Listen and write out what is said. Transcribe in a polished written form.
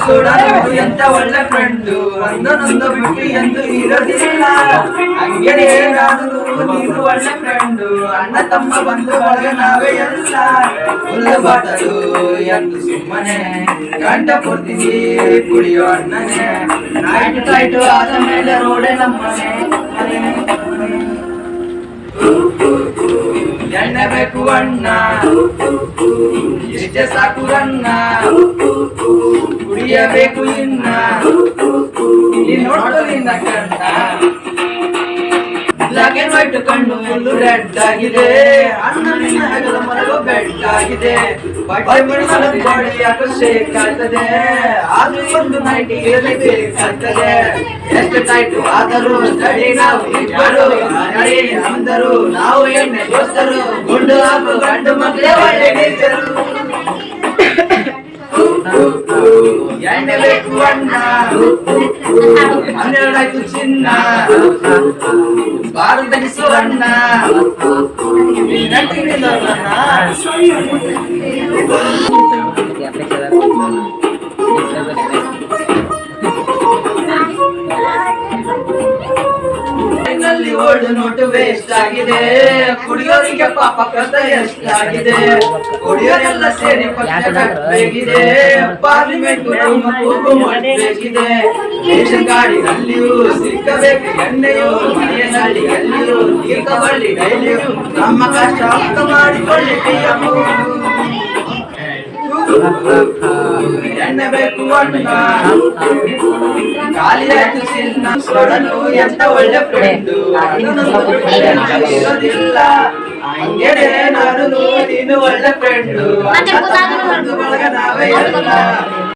ನೋಡಲು ಎಂತ ಒಳ್ಳೆ ಫ್ರೆಂಡು ಒಂದೊಂದು ಬಿಟ್ಟು ಎಂದು ಇರೋದಿಲ್ಲ ಹಂಗೆ ನಾನು ನೀನು ಒಳ್ಳೆ ಫ್ರೆಂಡು ಅಣ್ಣ ತಮ್ಮ ಬಂದು ಒಳಗೆ ನಾವೇ ಎಲ್ಲ ಹುಲ್ಲು ಬಾಟಲು ಎಂದು ಸುಮ್ಮನೆ ಗಂಟ ಕೊಡ್ತೀವಿ ಕುಡಿಯೋ ಅಣ್ಣನೇ ನೈಟು ಆದ ಮೇಲೆ ರೋಡೆ ನಮ್ಮನೆ ಎಣ್ಣೆ ಬೇಕು ಅಣ್ಣ ಎಷ್ಟೇ ಸಾಕು ಅಣ್ಣ ಕುಡಿಯಬೇಕು ಇನ್ನ ನೋಡೋದ್ರಿಂದ ಕಣ್ಣ ಬ್ಲಾಕ್ ಅಂಡ್ ವೈಟ್ ಕಣ್ಣು ಫುಲ್ಲು ರೆಡ್ ಆಗಿದೆ ಅಣ್ಣ ನಿನ್ನ ಹೆಗಲ ಮರಗೋ ಬೆಡ್ ಆಗಿದೆ ಬಾಡಿ ಯಾಕೋ ಶೇಕ್ ಆಗ್ತದೆ ಆದ್ರೂ ಒಂದು ನೈಟ್ ಇರಲೇಬೇಕಾಗ್ತದೆ ಎಷ್ಟು ಟೈಟು ಆದರೂ ನಡಿ ನಾವು ಇಬ್ಬರು ನಡಿ ನಮ್ದರು ನಾವು ಎಣ್ಣೆ ದೋಸ್ತರು ಗುಂಡು ಹಾಕು ಗಂಡು ಮಕ್ಕಳೇ ಒಳ್ಳೆ ನೇಚರು ಎಣ್ಣೆ ಬೇಕು ಅಣ್ಣ 12 ಆಯ್ತು ಚಿನ್ನ ಬಾರು ಧರಿಸು ಅಣ್ಣ ಓಲ್ಡ್ ನೋಟು ವೇಸ್ಟ್ ಆಗಿದೆ ಕುಡಿಯೋರಿಗೆ ಪಾಪ ಕಷ್ಟ ಎಷ್ಟಾಗಿದೆ ಕುಡಿಯೋರೆಲ್ಲ ಸೇರಿ ಪಕ್ಷ ಕಟ್ಟಬೇಕಿದೆ ಪಾರ್ಲಿಮೆಂಟ್ ಬೇಕಿದೆ ರೇಷನ್ ಗಾಡಿನಲ್ಲಿಯೂ ಸಿಕ್ಕಬೇಕು ಎಣ್ಣೆಯು ಮನೆಯಲ್ಲಿಯೂ ತೀರ್ಥಬಳ್ಳಿ ಡೈಲಿಯೂ ನಮ್ಮ ಕಷ್ಟ ಅರ್ಥ ಮಾಡಿಕೊಳ್ಳಿ ಎಣ್ಣೆ ಬೇಕು ಅಣ್ಣ ಖಾಲಿ ಆಯ್ತು ಚಿನ್ನ ಕೊಡಲು ಎಂತ ಒಳ್ಳೆ ಫ್ರೆಂಡು ಇರೋದಿಲ್ಲ ಹಂಗೆ ನಾನು ನೀನು ಒಳ್ಳೆ ಫ್ರೆಂಡು ಒಳಗ ನಾವೇ ಎಲ್ಲ